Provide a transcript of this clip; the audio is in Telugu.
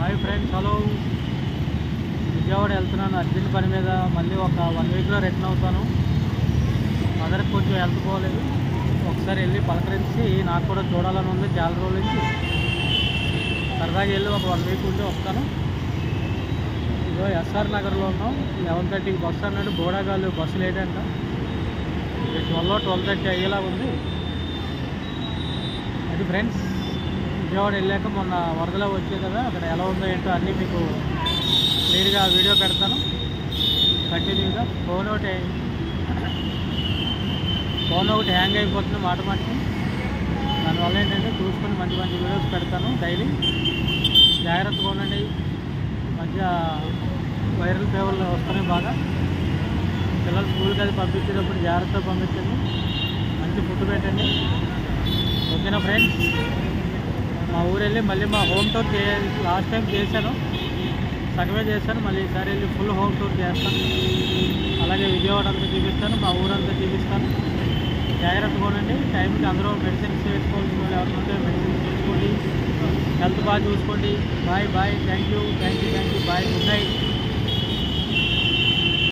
Hi friends, hello. విజయవాడ వెళ్తున్నాను అర్జెంట్ పని మీద. మళ్ళీ ఒక 1 వీక్లో రిటర్న్ అవుతాను. మదర్కి కొంచెం హెల్త్ పోలేదు. ఒకసారి వెళ్ళి పలకరించి నాకు కూడా చూడాలని ఉంది. చాలా రోజుల నుంచి సరదాగా వెళ్ళి ఒక 1 వీక్ ఉండి వస్తాను. ఇదో ఎస్ఆర్ నగర్లో ఉన్నాం. 11:30కి బస్సు అన్నాడు. బోడాగాలు బస్సు లేదంట. 12:30 అయ్యేలా ఉంది. అది ఫ్రెండ్స్, విజయవాడ వెళ్ళాక మొన్న వరదలో వచ్చాయి కదా, అక్కడ ఎలా ఉందో ఏంటో అన్నీ మీకు క్లియర్గా వీడియో పెడతాను కంటిన్యూగా. ఫోన్ ఒకటి హ్యాంగ్ అయిపోతుంది మాట మాటికి. దానివల్ల ఏంటంటే చూసుకొని మంచి మంచి వీడియోస్ పెడతాను డైలీ. జాగ్రత్తగా ఉండండి. మధ్య వైరల్ ఫీవర్లు వస్తున్నాయి బాగా. పిల్లలు స్కూల్కి అది పంపించేటప్పుడు జాగ్రత్తగా పంపించండి. మంచి ఫుడ్ పెట్టండి. ఓకేనా ఫ్రెండ్స్? మా ఊరు వెళ్ళి మళ్ళీ మా హోమ్ టూర్ లాస్ట్ టైం చేశాను, సగమే చేశాను. మళ్ళీ ఈసారి వెళ్ళి ఫుల్ హోమ్ టూర్ చేస్తాను. అలాగే విజయవాడ అంతా చూపిస్తాను, మా ఊరంతా చూపిస్తాను. జాగ్రత్తగా ఉండండి. టైంకి అందరూ మెడిసిన్స్ వేసుకోవాల్సిన వాళ్ళు ఎవరు ఉంటే మెడిసిన్స్ వేసుకోండి. హెల్త్ బాగా చూసుకోండి. Bye bye. Thank you. Bye. Good night.